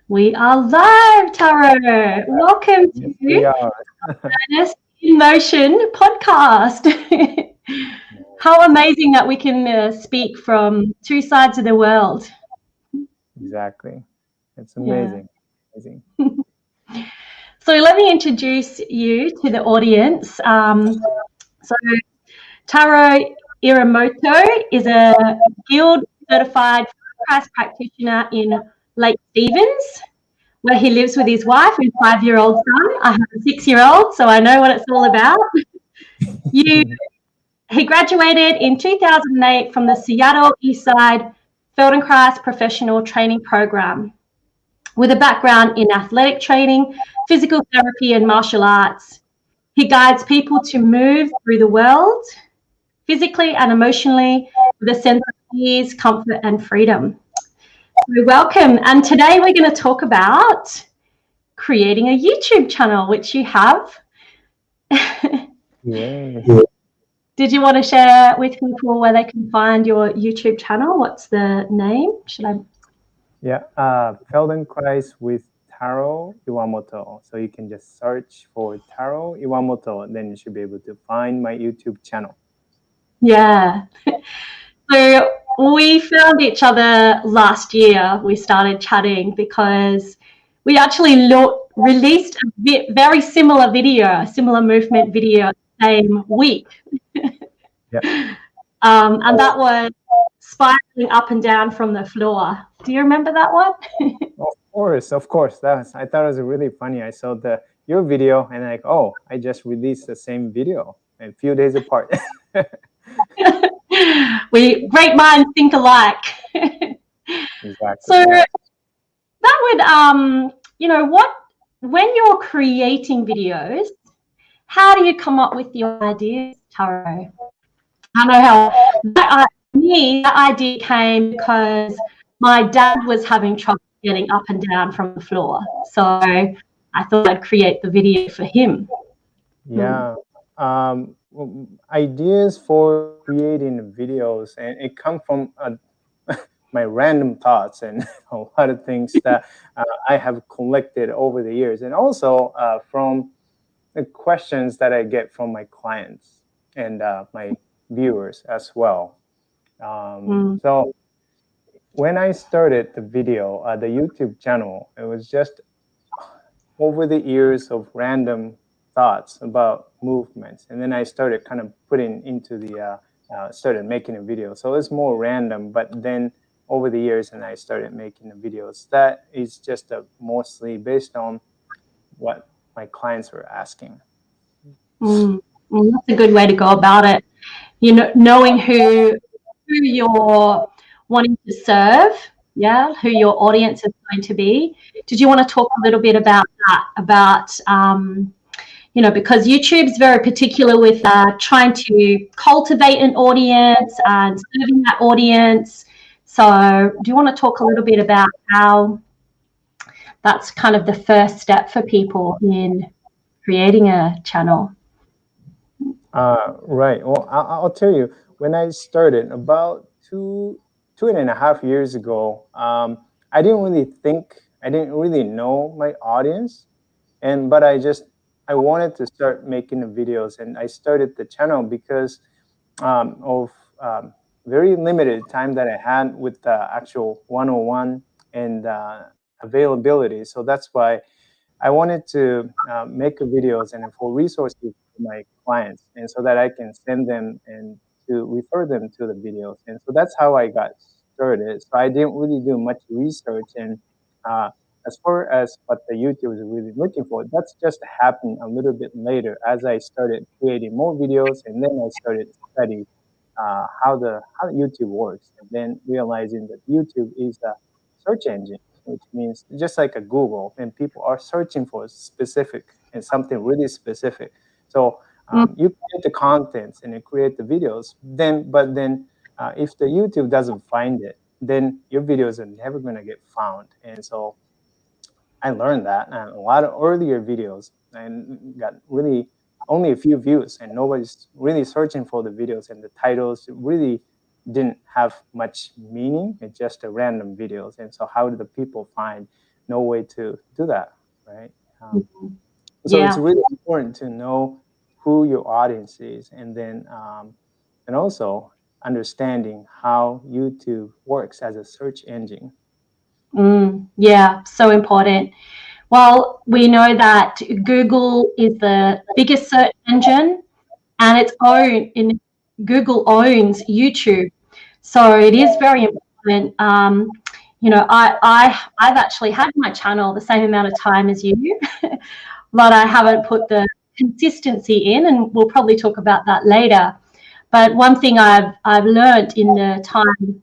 We are live, Taro. Welcome Yes, we to are. Honest in Motion podcast. How amazing that we can speak from two sides of the world. Exactly. It's Yeah. amazing. Amazing. So let me introduce you to the audience. So Taro Iwamoto is a guild certified Feldenkrais practitioner in Lake Stevens, where he lives with his wife and 5-year-old son. I have a 6-year-old, so I know what it's all about. You, he graduated in 2008 from the Seattle Eastside Feldenkrais Professional Training Program with a background in athletic training, physical therapy, and martial arts. He guides people to move through the world physically and emotionally with a sense of ease, comfort, and freedom. So welcome. And today we're going to talk about creating a YouTube channel, which you have. Yes. Did you want to share with people where they can find your YouTube channel? What's the name? Should I? Yeah. Feldenkrais with Taro Iwamoto. So you can just search for Taro Iwamoto, and then you should be able to find my YouTube channel. Yeah. So we found each other last year. We started chatting because we actually released a very similar video, a similar movement video, same week. Yeah. And that was spiraling up and down from the floor. Do you remember that one? Of course, of course. I thought it was really funny. I saw your video and like, oh, I just released the same video a few days apart. We great minds think alike. Exactly. So Yeah. that would what when you're creating videos, how do you come up with your ideas, Taro? I know how that idea came because my dad was having trouble getting up and down from the floor. So I thought I'd create the video for him. Yeah. Ideas for creating videos, and it come from my random thoughts and a lot of things that I have collected over the years, and also from the questions that I get from my clients and my viewers as well. Mm. So when I started the video, the YouTube channel, it was just over the years of random thoughts about movements, and then I started kind of putting into started making a video. So it's more random, but then over the years, and I started making the videos that is just mostly based on what my clients were asking. Mm. That's a good way to go about it. Knowing who you're wanting to serve, yeah, who your audience is going to be. Did you want to talk a little bit about that? About because YouTube's very particular with trying to cultivate an audience and serving that audience. So, do you want to talk a little bit about how that's kind of the first step for people in creating a channel? Right. Well, I'll tell you, when I started about two and a half years ago, I didn't really think, I didn't really know my audience, and but I wanted to start making the videos, and I started the channel because of very limited time that I had with the actual one-on-one and availability. So that's why I wanted to make a videos and for resources for my clients, and so that I can send them and to refer them to the videos. And so that's how I got started. So I didn't really do much research, and uh, as far as what the YouTube is really looking for, that's just happened a little bit later as I started creating more videos, and then I started studying how YouTube works, and then realizing that YouTube is a search engine, which means just like a Google, and people are searching for specific and something really specific. So you create the contents and you create the videos. Then, if the YouTube doesn't find it, then your videos are never going to get found. And so I learned that, and a lot of earlier videos and got really only a few views, and nobody's really searching for the videos, and the titles really didn't have much meaning. It's just a random videos. And so how do the people find no way to do that, right? So Yeah. it's really important to know who your audience is, and then and also understanding how YouTube works as a search engine. Yeah, so important. Well, we know that Google is the biggest search engine, and Google owns YouTube, so it is very important. I've actually had my channel the same amount of time as you, but I haven't put the consistency in, and we'll probably talk about that later. But one thing I've learned in the time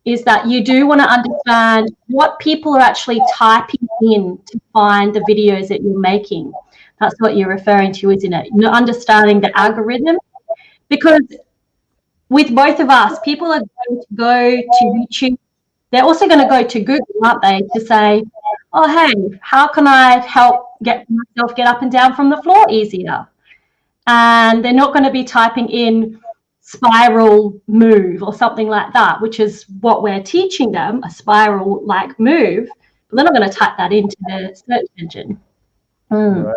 is that you do want to understand what people are actually typing in to find the videos that you're making. That's what you're referring to, isn't it? Understanding the algorithm, because with both of us, people are going to go to YouTube. They're also going to go to Google, aren't they, to say, oh, hey, how can I help get myself get up and down from the floor easier? And they're not going to be typing in spiral move or something like that, which is what we're teaching them, a spiral like move, but they're not going to type that into the search engine. Right.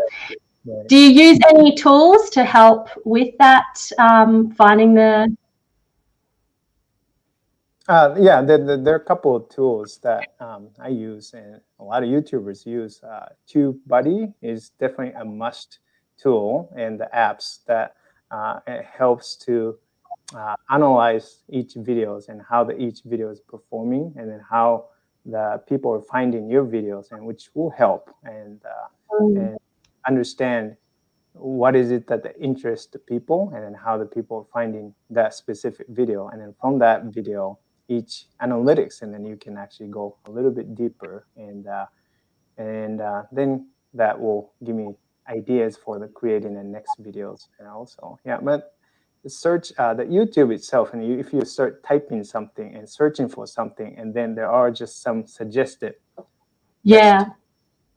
Do you use any tools to help with that, finding the... Yeah, there are a couple of tools that I use, and a lot of YouTubers use. TubeBuddy is definitely a must tool, and the apps that it helps to analyze each videos and how each video is performing, and then how the people are finding your videos, and which will help and understand what is it that interests the people, and then how the people are finding that specific video, and then from that video each analytics, and then you can actually go a little bit deeper, and then that will give me ideas for the creating the next videos. And also, yeah, but the search, the YouTube itself, and if you start typing something and searching for something, and then there are just some suggested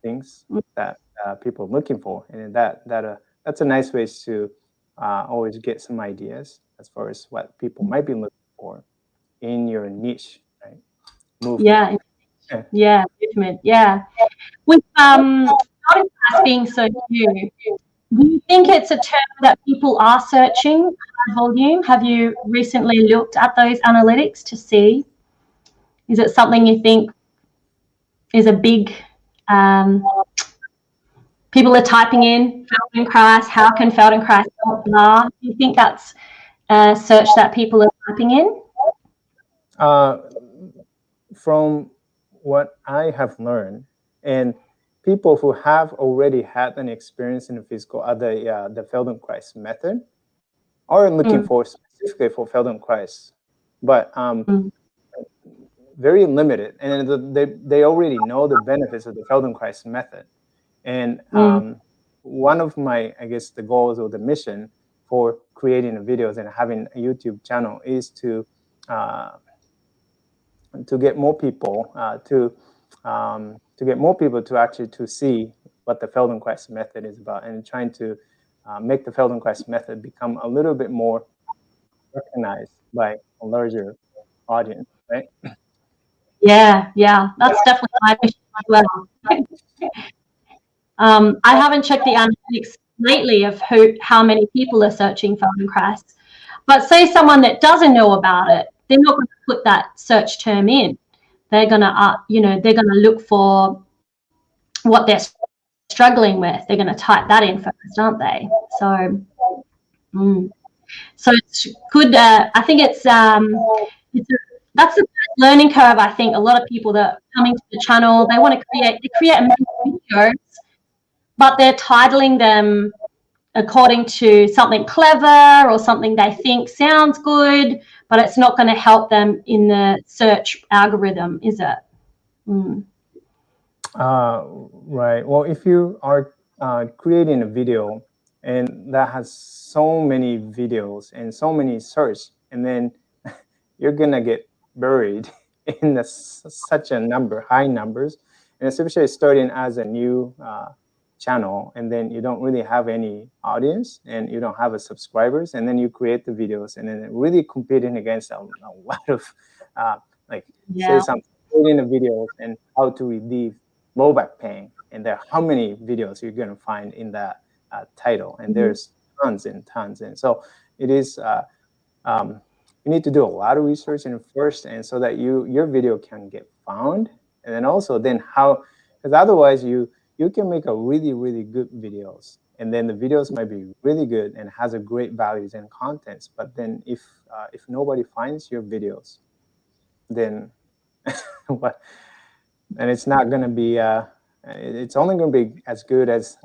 things that people are looking for, and that's a nice way to always get some ideas as far as what people might be looking for in your niche, right? Movement. Movement. Yeah. With Feldenkrais being so new, do you think it's a term that people are searching, high volume? Have you recently looked at those analytics to see? Is it something you think is a big... people are typing in Feldenkrais, how can Feldenkrais help? Blah. Do you think that's a search that people are typing in? From what I have learned, and people who have already had an experience in the physical, the Feldenkrais method, are looking for specifically for Feldenkrais, but very limited, and they already know the benefits of the Feldenkrais method. And one of my, I guess, the goals or the mission for creating the videos and having a YouTube channel is to get more people to get more people to actually to see what the Feldenkrais method is about, and trying to make the Feldenkrais method become a little bit more recognized by a larger audience, right? Yeah, that's definitely my mission as well. I haven't checked the analytics lately of how many people are searching Feldenkrais, but say someone that doesn't know about it, they're not going to put that search term in. They're going to, they're going to look for what they're struggling with. They're going to type that in first, aren't they? So, so it's good. I think that's the learning curve. I think a lot of people that are coming to the channel, they want to create amazing videos, but they're titling them according to something clever or something they think sounds good, but it's not going to help them in the search algorithm, is it? Right. Well, if you are creating a video and that has so many videos and so many search, and then you're gonna get buried in such a high numbers, and especially starting as a new channel, and then you don't really have any audience and you don't have a subscribers, and then you create the videos, and then really competing against a lot of say something, creating the videos and how to read low back pain, and there are how many videos you're going to find in that title, and there's tons and tons. And so it is you need to do a lot of research in first, and so that your video can get found, and then also then how, because otherwise you can make a really good videos, and then the videos might be really good and has a great values and contents, but then if nobody finds your videos, then what? And it's not going to be it's only going to be as good as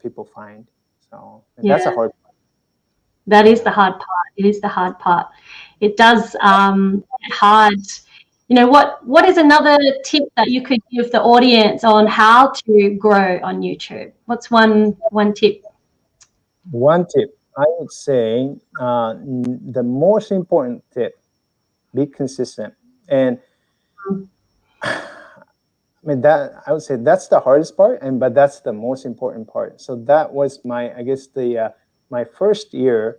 people find. So that's a hard part. That is the hard part. It is the hard part. It does get hard. What is another tip that you could give the audience on how to grow on YouTube? What's one tip? One tip, I would say, the most important tip: be consistent. And I mean, that I would say that's the hardest part, but that's the most important part. So that was I guess my first year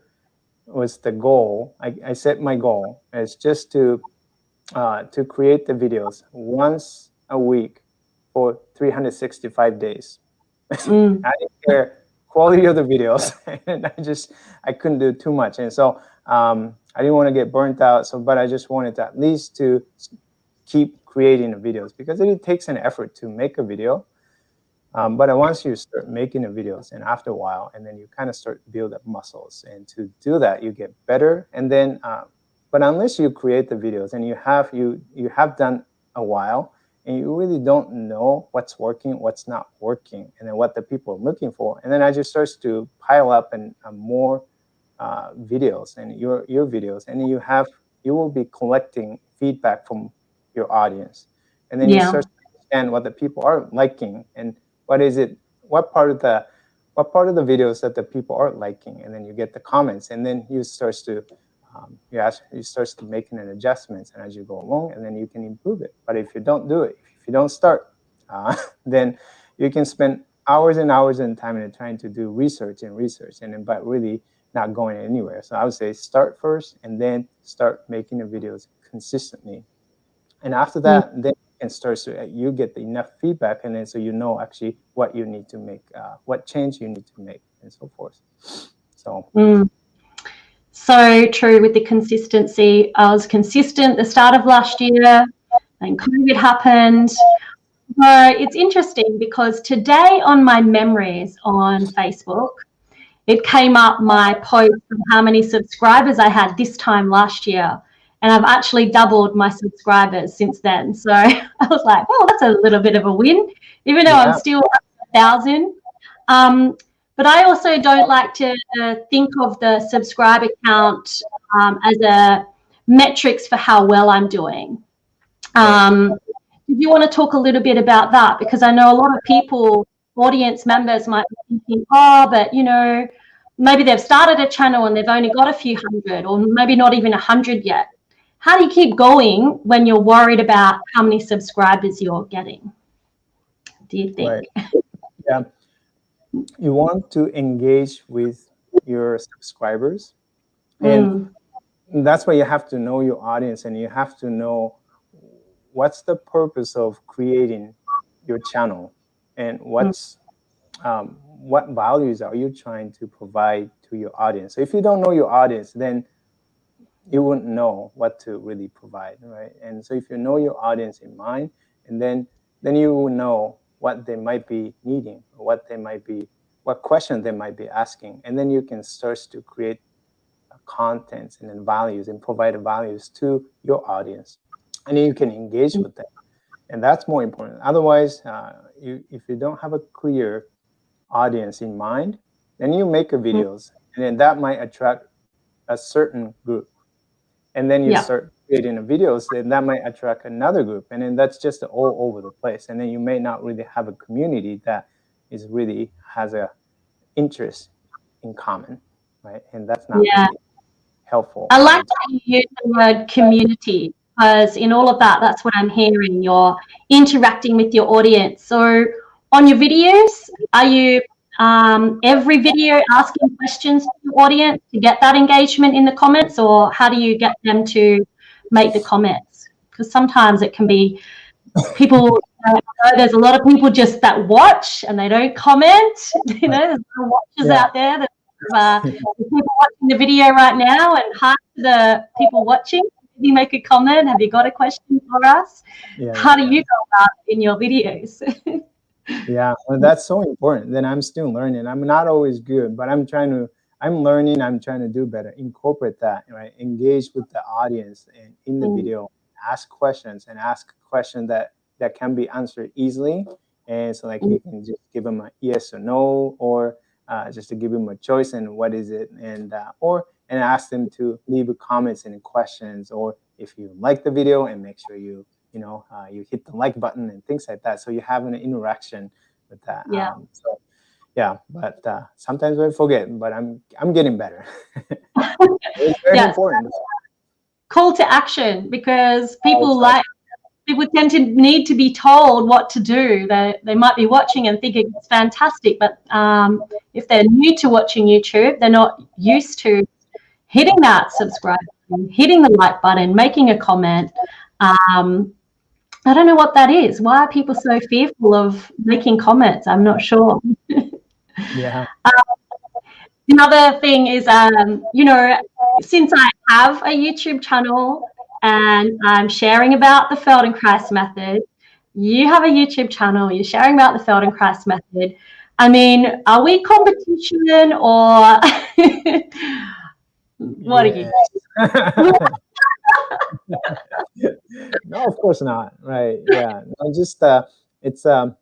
was the goal. I set my goal as just to create the videos once a week for 365 days. I didn't care quality of the videos, and I couldn't do too much, and so I didn't want to get burnt out. But I just wanted to at least to keep creating the videos, because it takes an effort to make a video. But once you start making the videos, and after a while, and then you kind of start to build up muscles, and to do that, you get better. And then, but unless you create the videos and you have done a while, and you really don't know what's working, what's not working, and then what the people are looking for, and then it just starts to pile up and more videos and your videos, and you will be collecting feedback from your audience, and then you start to understand what the people are liking, and what part of the videos that the people aren't liking, and then you get the comments, and then you starts to making an adjustments, and as you go along, and then you can improve it. But if you don't do it, if you don't start, then you can spend hours and hours and time in trying to do research, and then but really not going anywhere. So I would say start first, and then start making the videos consistently, and after that, then and starts to you get enough feedback, and then so you know actually what you need to make, what change you need to make, and so forth. So true with the consistency. I was consistent the start of last year, then COVID happened. It's interesting because today on my memories on Facebook, it came up my post of how many subscribers I had this time last year. And I've actually doubled my subscribers since then. So I was like, well, that's a little bit of a win, even though I'm still up to 1,000. But I also don't like to think of the subscriber count as a metrics for how well I'm doing. Do you want to talk a little bit about that? Because I know a lot of people, audience members, might be thinking, but maybe they've started a channel and they've only got a few hundred, or maybe not even 100 yet. How do you keep going when you're worried about how many subscribers you're getting, do you think? Right. Yeah. You want to engage with your subscribers, and that's why you have to know your audience, and you have to know what's the purpose of creating your channel, and what values are you trying to provide to your audience. So if you don't know your audience, then you wouldn't know what to really provide, right? And so if you know your audience in mind, and then you will know what they might be needing, or what questions they might be asking, and then you can start to create contents and then values, and provide values to your audience, and then you can engage with them, and that's more important. Otherwise, if you don't have a clear audience in mind, then you make videos, and then that might attract a certain group, and then you start creating the videos, and that might attract another group, and then that's just all over the place, and then you may not really have a community that really has a interest in common, right? And that's not really helpful. I like that you use the word community, because in all of that, that's what I'm hearing. You're interacting with your audience. So on your videos, are you every video asking questions to your audience to get that engagement in the comments, or how do you get them to make the comments? Because sometimes it can be people, there's a lot of people just that watch and they don't comment. You know, there's no watchers out there. There's people watching the video right now, and hi to the people watching. If you make a comment, have you got a question for us? How do you go about it in your videos? Yeah, well, that's so important. Then I'm still learning. I'm not always good, but I'm learning. I'm trying to do better. Incorporate that, right? Engage with the audience and in the video, ask questions that can be answered easily. And so like you can just give them a yes or no, or just to give them a choice and what is it, and ask them to leave comments and questions, or if you like the video, and make sure you hit the like button and things like that. So you have an interaction with that. But sometimes I forget, but I'm getting better. It's very important. Call to action, because people tend to need to be told what to do. They might be watching and thinking it's fantastic, but if they're new to watching YouTube, they're not used to hitting that subscribe button, hitting the like button, making a comment. I don't know what that is. Why are people so fearful of making comments? I'm not sure. Yeah. Another thing is, since I have a YouTube channel and I'm sharing about the Feldenkrais method, you have a YouTube channel, you're sharing about the Feldenkrais method. I mean, are we competition, or what are you? No, of course not. Right? Yeah. No, just it's a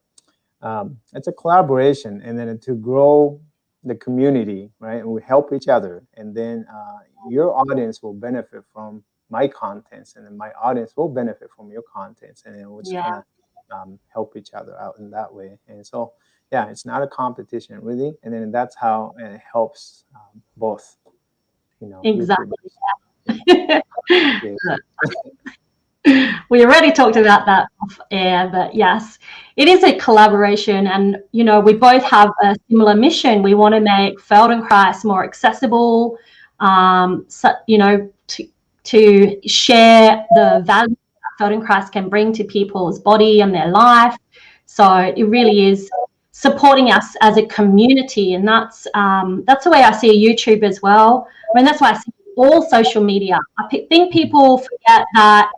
collaboration, and then to grow the community, right? And we help each other, and then your audience will benefit from my contents, and then my audience will benefit from your contents, and then we're just gonna help each other out in that way. And so, yeah, it's not a competition really, and then that's how it helps both. Exactly. We already talked about that off air, but yes, it is a collaboration, and we both have a similar mission. We want to make Feldenkrais more accessible, to share the value that Feldenkrais can bring to people's body and their life. So it really is supporting us as a community, and that's the way I see YouTube as well. I mean, that's why I see all social media. I think people forget that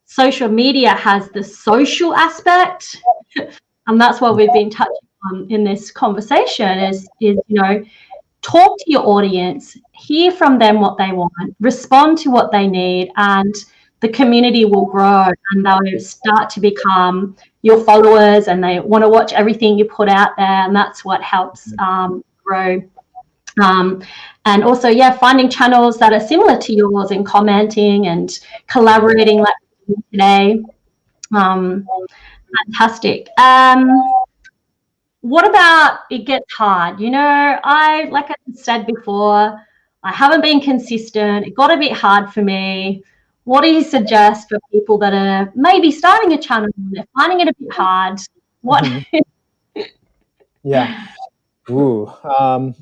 social media has the social aspect, and that's what we've been touching on in this conversation is talk to your audience, hear from them what they want, respond to what they need, and the community will grow, and they'll start to become your followers, and they want to watch everything you put out there, and that's what helps grow. And also, finding channels that are similar to yours and commenting and collaborating like today. Fantastic. What about it gets hard? Like I said before, I haven't been consistent. It got a bit hard for me. What do you suggest for people that are maybe starting a channel and they're finding it a bit hard? What? Yeah. Ooh. I'm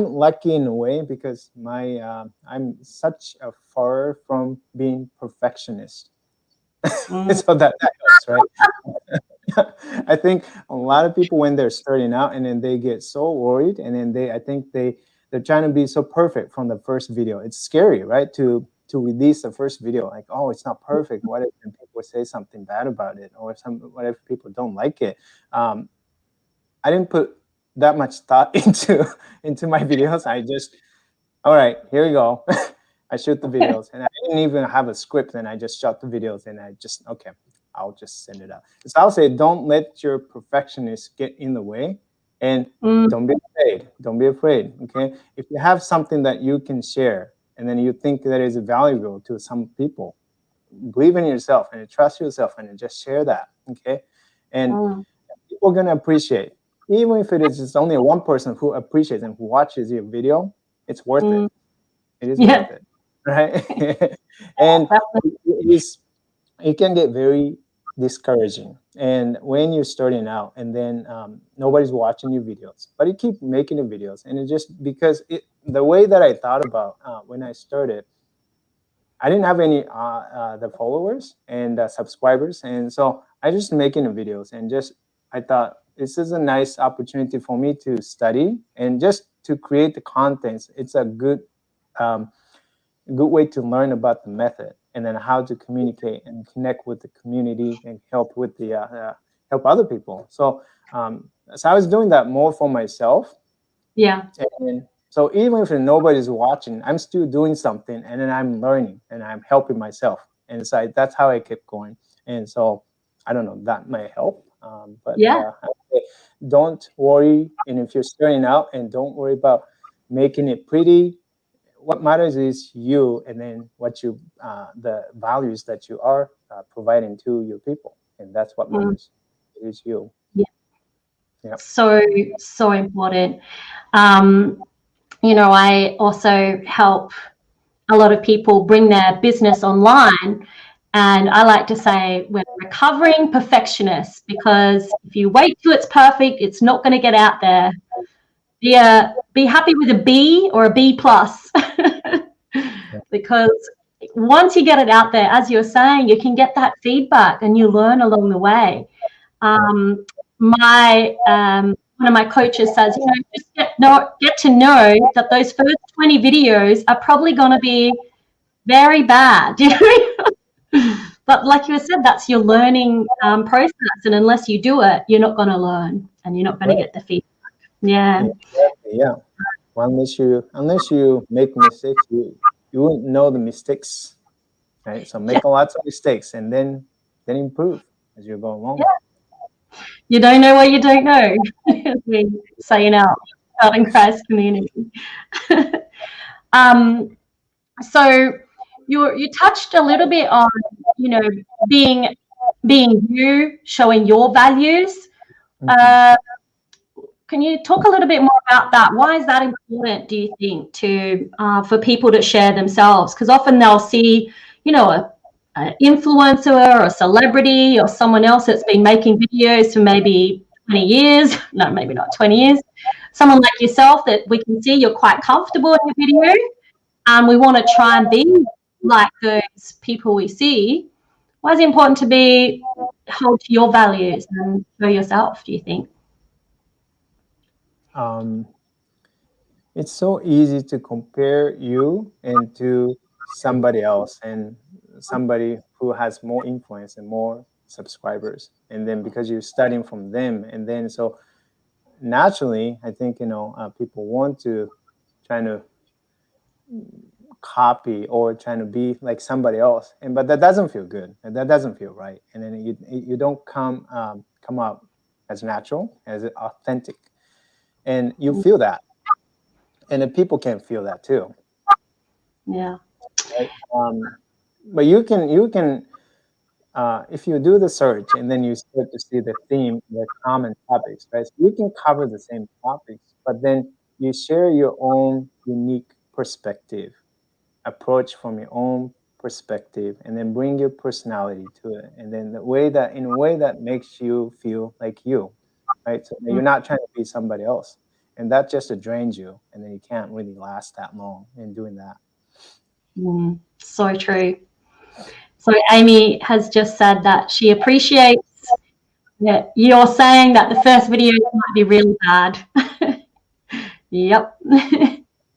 lucky in a way because I'm such a far from being perfectionist. So that helps, right? I think a lot of people, when they're starting out, and then they get so worried, and then I think they're trying to be so perfect from the first video. It's scary, right? To release the first video, like, oh, it's not perfect. What if people say something bad about it, or what if people don't like it? I didn't put that much thought into my videos. I just, all right, here we go. I shoot the videos, and I didn't even have a script, and I just shot the videos, and okay, I'll just send it out. So I'll say, don't let your perfectionist get in the way, and don't be afraid. Don't be afraid, okay? If you have something that you can share, and then you think that is valuable to some people, believe in yourself and trust yourself, and just share that, okay? And people are gonna appreciate. Even if it is just only one person who appreciates and who watches your video, it's worth it. It is worth it, right? And it can get very discouraging. And when you're starting out, and then nobody's watching your videos, but you keep making the videos, and it just because the way that I thought about when I started, I didn't have any the followers and subscribers, and so I just making the videos, and just I thought this is a nice opportunity for me to study and just to create the contents. It's a good good way to learn about the method, and then how to communicate and connect with the community and help with the help other people. So so I was doing that more for myself. Yeah. And so even if nobody's watching, I'm still doing something, and then I'm learning and I'm helping myself. And so that's how I kept going. And so I don't know, that might help. But Yeah. don't worry. And if you're starting out, and don't worry about making it pretty. What matters is you, and then what you, the values that you are providing to your people. And that's what matters. It is you. Yeah. Yep. So important. You know, I also help a lot of people bring their business online. And I like to say we're recovering perfectionists, because if you wait till it's perfect, it's not going to get out there. Be happy with a B or a B plus, because once you get it out there, as you're saying, you can get that feedback and you learn along the way. One of my coaches says, you know, just get to know that those first 20 videos are probably going to be very bad. You know? But like you said, that's your learning process, and unless you do it, you're not going to learn, and you're not going to get the feedback. Yeah. Exactly, yeah. Well, unless you make mistakes, you wouldn't know the mistakes, right? So make lots of mistakes, and then improve as you go along. Yeah. You don't know what you don't know, as we say in our Feldenkrais community. So you touched a little bit on, you know, being you, showing your values. Can you talk a little bit more about that? Why is that important, do you think, to for people to share themselves? Because often they'll see, you know, an influencer or a celebrity or someone else that's been making videos for maybe 20 years. No, maybe not 20 years. Someone like yourself that we can see you're quite comfortable in your video, and we want to try and be like those people we see. Why is it important to hold to your values and show yourself, do you think? It's so easy to compare you into somebody else, and somebody who has more influence and more subscribers, and then because you're studying from them, and then so naturally, I think, you know, people want to try to copy or trying to be like somebody else, but that doesn't feel good, and that doesn't feel right, and then you don't come out as natural, as authentic, and you feel that, and then people can feel that too. Yeah. Right? But you can if you do the search, and then you start to see the theme, the common topics, right? So you can cover the same topics, but then you share your own unique perspective, approach from your own perspective, and then bring your personality to it, and then in a way that makes you feel like you, right? So you're not trying to be somebody else, and that just drains you, and then you can't really last that long in doing that. So true. So Amy has just said that she appreciates that you're saying that the first video might be really bad. Yep.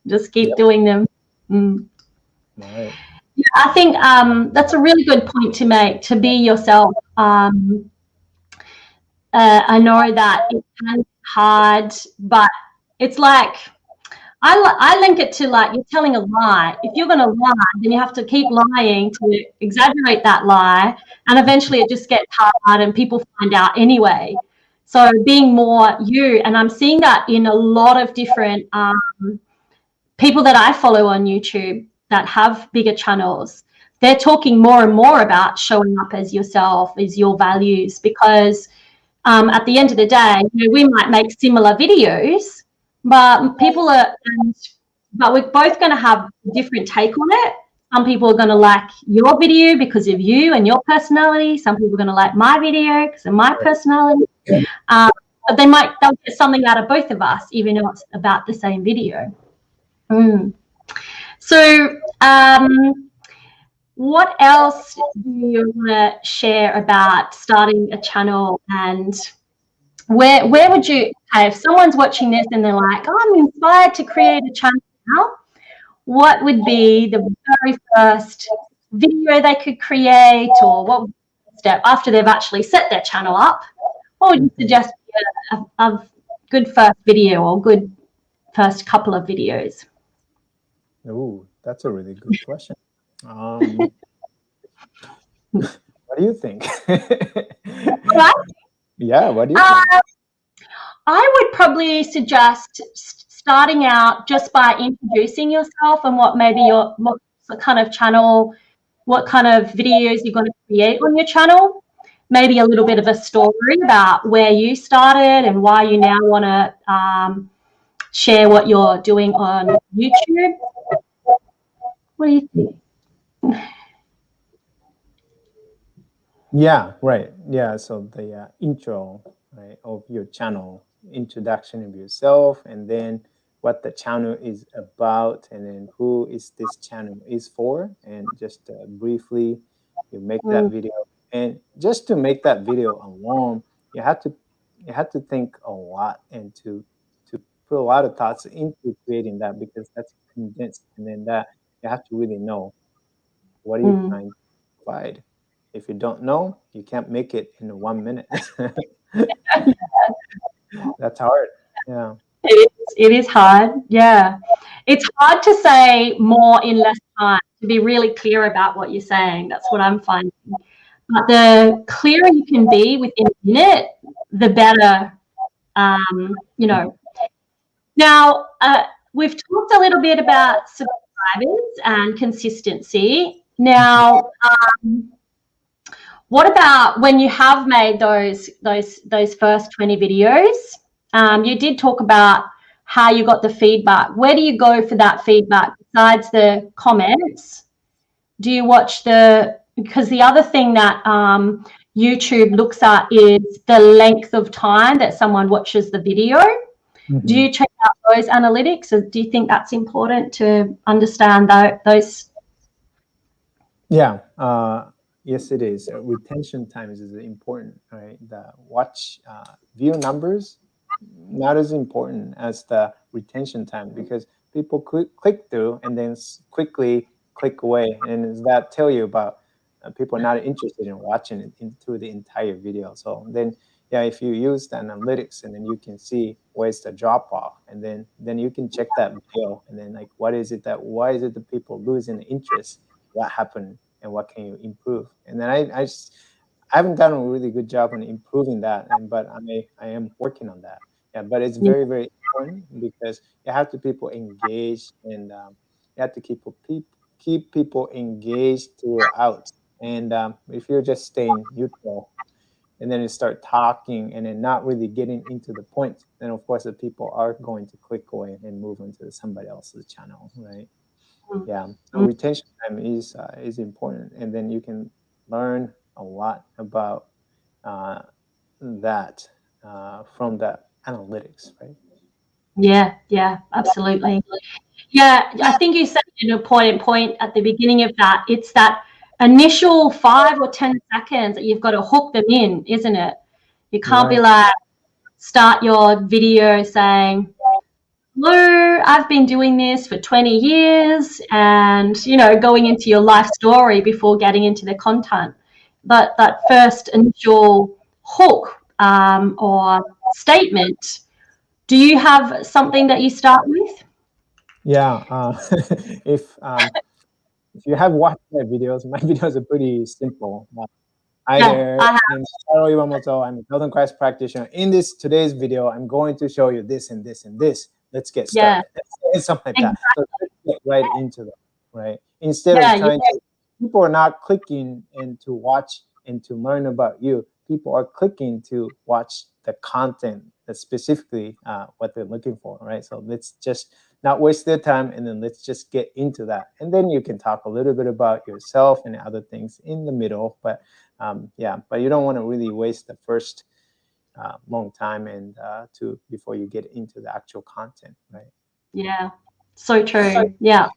Just keep doing them. Right. Yeah, I think that's a really good point to make, to be yourself. I know that it can be hard, but it's like, I link it to like you're telling a lie. If you're going to lie, then you have to keep lying to exaggerate that lie, and eventually it just gets hard and people find out anyway. So being more you, and I'm seeing that in a lot of different people that I follow on YouTube that have bigger channels. They're talking more and more about showing up as yourself, as your values, because at the end of the day, you know, we might make similar videos, but we're both going to have a different take on it. Some people are going to like your video because of you and your personality. Some people are going to like my video because of my personality. But they'll get something out of both of us, even though it's about the same video. So what else do you want to share about starting a channel, and where would you, okay, if someone's watching this and they're like, oh, I'm inspired to create a channel now, what would be the very first video they could create, or what would be the step after they've actually set their channel up? What would you suggest be a good first video or good first couple of videos? Oh, that's a really good question. What do you think? Right? Yeah, what do you think? I would probably suggest starting out just by introducing yourself and what kind of channel, what kind of videos you're going to create on your channel. Maybe a little bit of a story about where you started and why you now want to share what you're doing on YouTube. What do you think? Yeah, right. Yeah, so the intro, right, of your channel, introduction of yourself, and then what the channel is about, and then who is this channel is for, and just briefly, you make that video. And just to make that video alone, you have to think a lot and to put a lot of thoughts into creating that, because that's condensed, and then that you have to really know what are you trying to provide. If you don't know, you can't make it in 1 minute. That's hard. Yeah. It is hard. Yeah. It's hard to say more in less time, to be really clear about what you're saying. That's what I'm finding. But the clearer you can be within a minute, the better, you know. Now, we've talked a little bit about subscribers and consistency. Now, what about when you have made those first 20 videos? You did talk about how you got the feedback. Where do you go for that feedback besides the comments? Do you watch because the other thing that YouTube looks at is the length of time that someone watches the video. Do you check out those analytics, or do you think that's important to understand those? Yeah. Yes, it is. Retention times is important, right? The watch view numbers, not as important as the retention time, because people click through and then quickly click away. And does that tell you about people not interested in watching it through the entire video? So then, yeah, if you use the analytics, and then you can see where's the drop off, and then you can check that video, and then like, why is it the people losing the interest? What happened, and what can you improve? And then I haven't done a really good job on improving that, but I am working on that. Yeah, but it's very, very important, because you have to people engaged, and you have to keep people engaged throughout. And if you're just staying neutral, and then you start talking and then not really getting into the point, then of course the people are going to click away and move into somebody else's channel, right? Yeah, so retention time is important, and then you can learn a lot about that from the analytics, right? Yeah, absolutely. Yeah, I think you said an important point at the beginning of that. It's that initial 5 or 10 seconds that you've got to hook them in, isn't it? You can't be like, start your video saying, hello, I've been doing this for 20 years, and, going into your life story before getting into the content. But that first initial hook or statement, do you have something that you start with? Yeah, if you have watched my videos are pretty simple. Hi Yeah, there, I have. my name is Taro Iwamoto. I'm a Feldenkrais practitioner. In today's video, I'm going to show you this and this and this. Let's get Yeah, started. It's something like that. So let's get right into that, right? Instead yeah, of trying to, people are not clicking and to watch and to learn about you. People are clicking to watch the content that's specifically what they're looking for, right? So let's just not waste their time, and then let's just get into that. And then you can talk a little bit about yourself and other things in the middle, but yeah, but you don't want to really waste the first long time and before you get into the actual content, right? yeah. So true. Yeah.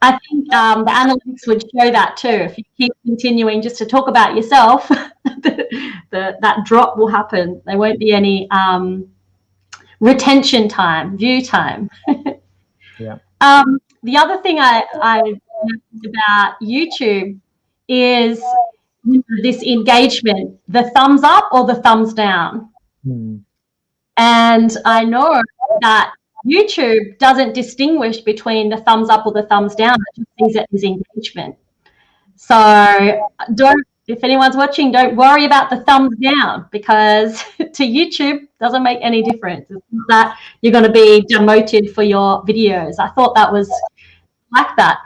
I think the analytics would show that too. If you keep continuing just to talk about yourself, that drop will happen. There won't be any retention time, view time. Yeah. The other thing I noticed about YouTube is this engagement, the thumbs up or the thumbs down. Hmm. And I know that YouTube doesn't distinguish between the thumbs up or the thumbs down. It just sees it as engagement. So if anyone's watching, don't worry about the thumbs down, because to YouTube doesn't make any difference. It's not that you're going to be demoted for your videos. I thought that was like that.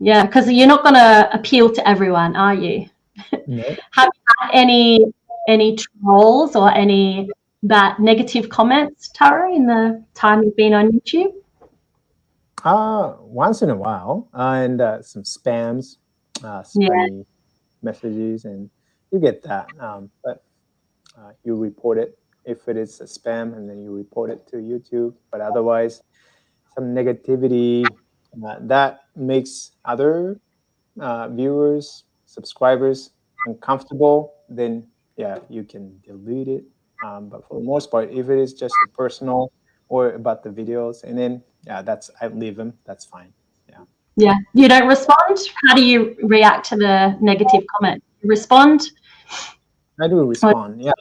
Yeah, because you're not going to appeal to everyone, are you? No. Have you had any trolls or any negative comments, Taro, in the time you've been on YouTube? Once in a while, and some spammy messages, and you get that. But you report it if it is a spam, and then you report it to YouTube. But otherwise, some negativity that makes other viewers, subscribers uncomfortable, then yeah, you can delete it. But for the most part, if it is just personal or about the videos, and then I leave them. That's fine. Yeah. Yeah. You don't respond? How do you react to the negative comment? You respond? I do respond. Yeah.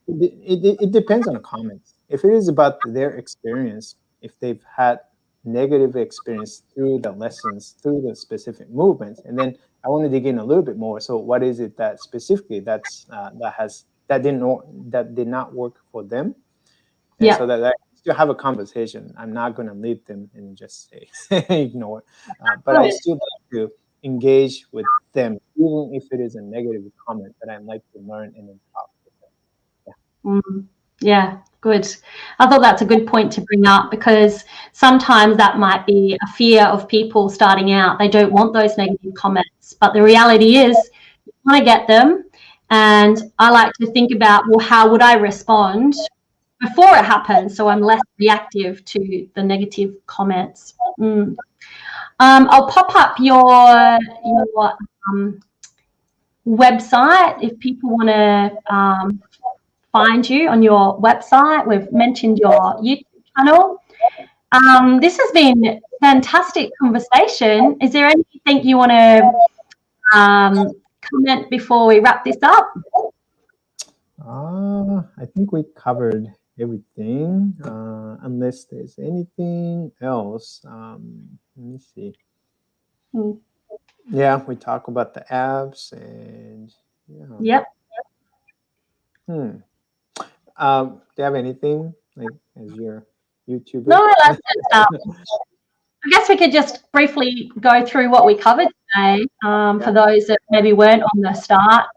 It depends on the comments. If it is about their experience, if they've had negative experience through the lessons, through the specific movements, and then I want to dig in a little bit more. So, what is it that specifically that did not work for them? And Yeah. so that I still have a conversation. I'm not going to leave them and just say ignore. But I still like to engage with them, even if it is a negative comment that I like to learn and then talk with them. Yeah, good. I thought that's a good point to bring up, because sometimes that might be a fear of people starting out. They don't want those negative comments, but the reality is you want to get them. And I like to think about, well, how would I respond before it happens, so I'm less reactive to the negative comments. I'll pop up your website if people want to find you on your website. We've mentioned your YouTube channel. This has been a fantastic conversation. Is there anything you want to comment before we wrap this up? I think we covered everything, unless there's anything else. Let me see. Yeah, we talk about the apps and Yep. Do you have anything like as your YouTuber? No, that's it. I guess we could just briefly go through what we covered today, for those that maybe weren't on the start.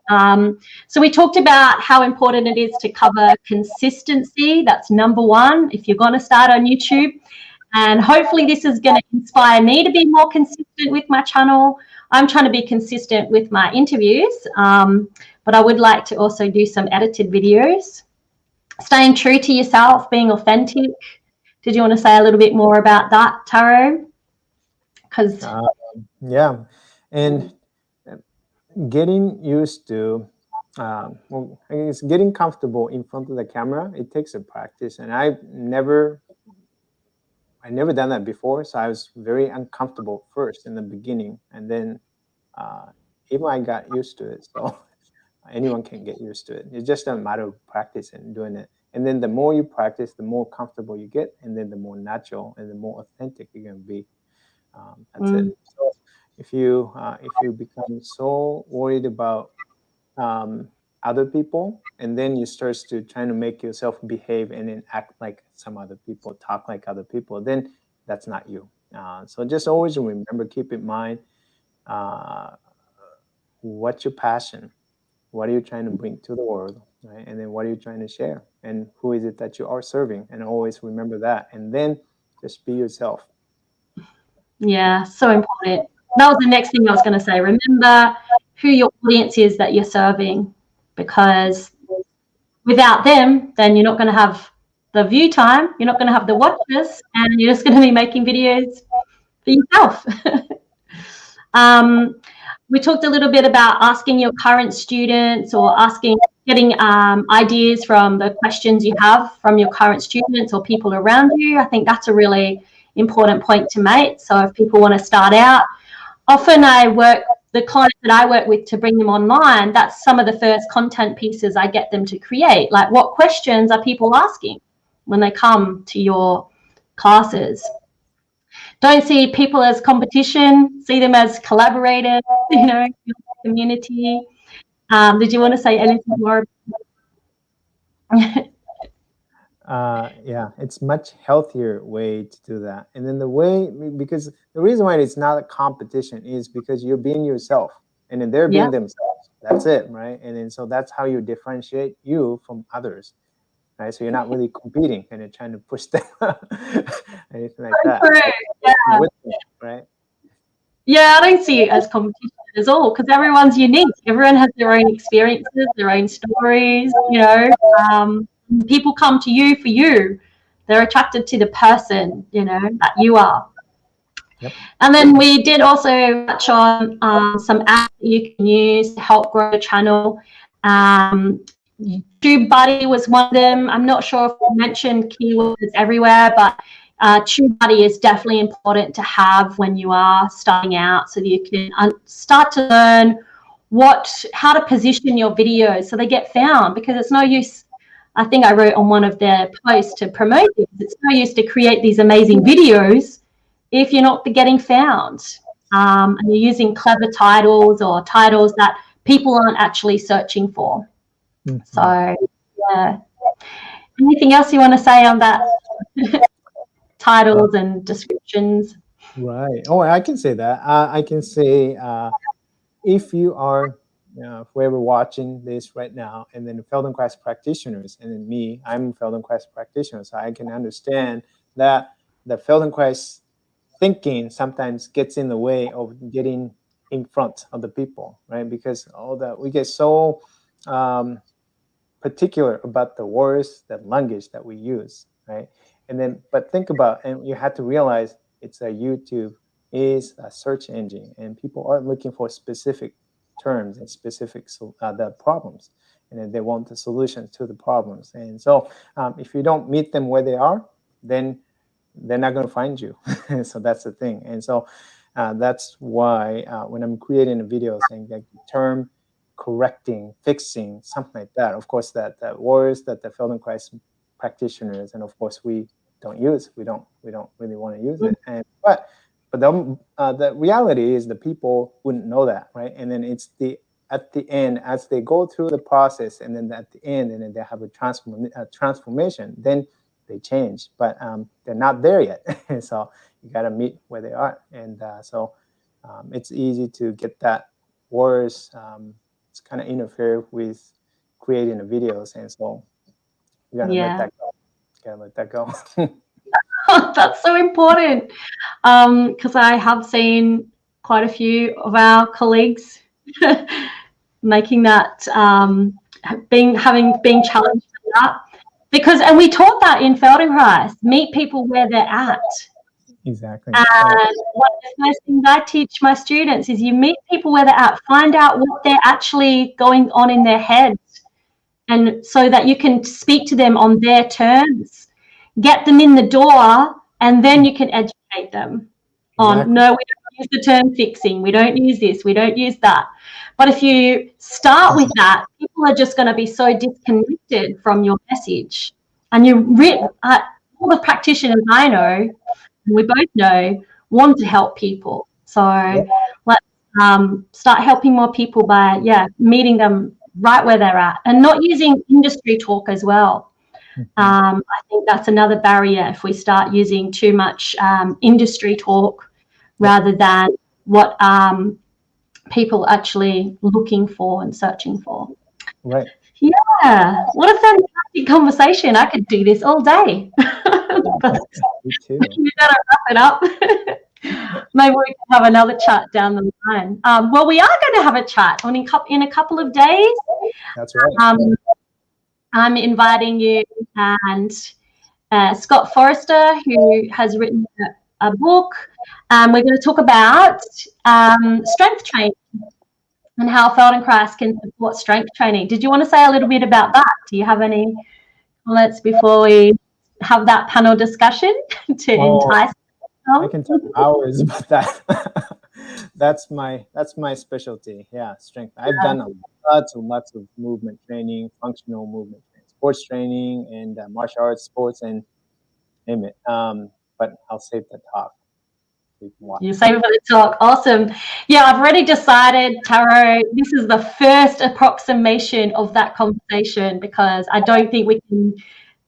So we talked about how important it is to cover consistency. That's number one if you're going to start on YouTube. And hopefully this is going to inspire me to be more consistent with my channel. I'm trying to be consistent with my interviews, but I would like to also do some edited videos. Staying true to yourself, being authentic. Did you want to say a little bit more about that, Taro? Because and getting used to, well, I guess getting comfortable in front of the camera, it takes a practice, and I never done that before, so I was very uncomfortable first in the beginning, and then even I got used to it. So anyone can get used to it. It's just a matter of practice and doing it. And then the more you practice, the more comfortable you get, and then the more natural and the more authentic you're going to be. That's it. So if you become so worried about other people, and then you start to trying to make yourself behave and then act like some other people, talk like other people, then that's not you. So just always remember, keep in mind, what's your passion? What are you trying to bring to the world, right? And then what are you trying to share? And who is it that you are serving? And always remember that. And then just be yourself. Yeah, so important. That was the next thing I was going to say. Remember who your audience is that you're serving, because without them, then you're not going to have the view time, you're not going to have the watches, and you're just going to be making videos for yourself. We talked a little bit about asking your current students, or getting ideas from the questions you have from your current students or people around you. I think that's a really important point to make. So if people want to start out, often the clients that I work with to bring them online, that's some of the first content pieces I get them to create. Like, what questions are people asking when they come to your classes? Don't see people as competition, see them as collaborators, community. Did you want to say anything more? Yeah, it's much healthier way to do that. And then because the reason why it's not a competition is because you're being yourself, and then they're being themselves. That's it, right? And then so that's how you differentiate you from others, right? So you're not really competing and you're trying to push them, anything like that. Yeah. With them, right? Yeah, I don't see it as competition at all, because everyone's unique. Everyone has their own experiences, their own stories. People come to you for you. They're attracted to the person, that you are. Yep. And then we did also touch on some apps that you can use to help grow your channel. TubeBuddy was one of them. I'm not sure if I mentioned keywords everywhere, but TubeBuddy is definitely important to have when you are starting out, so that you can start to learn how to position your videos so they get found, because it's no use. I think I wrote on one of their posts to promote this. It's no use to create these amazing videos if you're not getting found, and you're using clever titles or titles that people aren't actually searching for. Mm-hmm. So, yeah. Anything else you want to say on that? Titles and descriptions? Right. Oh, I can say that. I can say if you are whoever watching this right now, and then the Feldenkrais practitioners, and then me, I'm a Feldenkrais practitioner, so I can understand that the Feldenkrais thinking sometimes gets in the way of getting in front of the people, right? Because we get so particular about the words, the language that we use, right? And then, but think about, and you have to realize YouTube is a search engine, and people are looking for specific terms and specific the problems, and then they want the solutions to the problems. And so if you don't meet them where they are, then they're not going to find you. So that's the thing. And so that's why when I'm creating a video saying like the term correcting, fixing, something like that, of course that words that the Feldenkrais practitioners, and of course we don't use, we don't really want to use it. And but the reality is the people wouldn't know that, right? And then it's at the end, as they go through the process, and then at the end, and then they have a transformation, then they change, but they're not there yet. So you got to meet where they are. And so it's easy to get that words. It's kind of interfere with creating the videos. And so you got to let that go. You got to let that go. That's so important, because I have seen quite a few of our colleagues making that, being challenged with that. And we taught that in Feldenkrais, meet people where they're at. Exactly. And one of the first things I teach my students is you meet people where they're at, find out what they're actually going on in their heads, and so that you can speak to them on their terms, get them in the door, and then you can educate them on, no, we don't use the term fixing, we don't use this, we don't use that. But if you start with that, people are just going to be so disconnected from your message. And all the practitioners I know, and we both know, want to help people. So let's start helping more people by meeting them right where they're at, and not using industry talk as well. I think that's another barrier, if we start using too much industry talk rather than what people are actually looking for and searching for. Right. Yeah. What a fantastic conversation. I could do this all day. But me too. We better wrap it up. Maybe we can have another chat down the line. Well, we are going to have a chat in a couple of days. That's right. I'm inviting you, and Scott Forrester, who has written a book. We're going to talk about strength training and how Feldenkrais can support strength training. Did you want to say a little bit about that? Do you have any comments before we have that panel discussion to entice? I can talk hours about that. That's my specialty. Yeah, strength. I've done lots of movement training, functional movement training, sports training, and martial arts, sports, and name it. But I'll save the talk. You save it for the talk. Awesome. Yeah, I've already decided, Taro, this is the first approximation of that conversation, because I don't think we can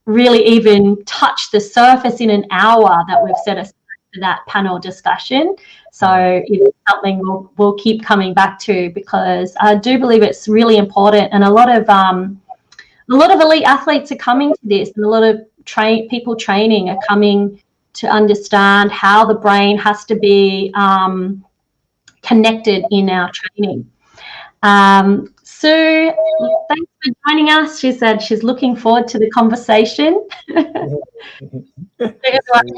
really even touch the surface in an hour that we've set aside for that panel discussion. So it's something we'll keep coming back to, because I do believe it's really important, and a lot of elite athletes are coming to this, and a lot of people training are coming to understand how the brain has to be connected in our training. Sue, thanks for joining us. She said she's looking forward to the conversation.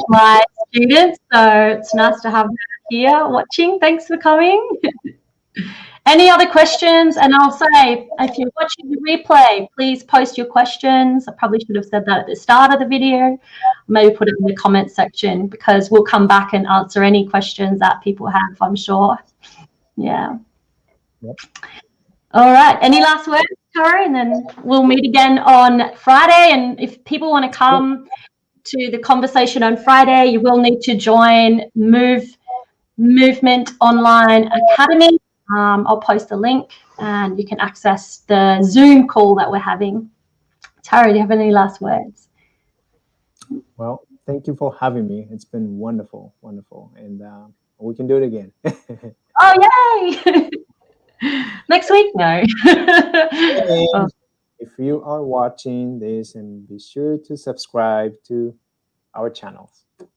My students, so it's nice to have her here watching. Thanks for coming. Any other questions? And I'll say, if you're watching the replay, please post your questions. I probably should have said that at the start of the video. Maybe put it in the comments section, because we'll come back and answer any questions that people have, I'm sure. Yeah. Yep. All right. Any last words, Taro? And then we'll meet again on Friday. And if people want to come to the conversation on Friday, you will need to join Movement Online Academy. I'll post the link and you can access the Zoom call that we're having. Taro, do you have any last words? Well, thank you for having me. It's been wonderful. And we can do it again. Oh, yay! Next week? No. If you are watching this, and be sure to subscribe to our channels. Please.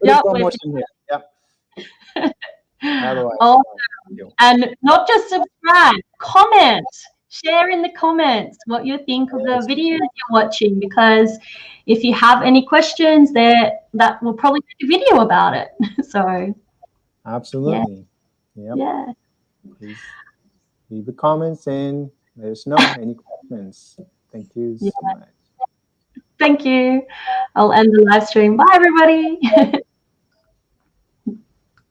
Yep. And not just subscribe, comment, share in the comments what you think of the videos you're watching, because if you have any questions there, that will probably make a video about it. So absolutely. Yeah. Please leave the comments and let us know any questions. Thank you so much. Thank you. I'll end the live stream. Bye, everybody.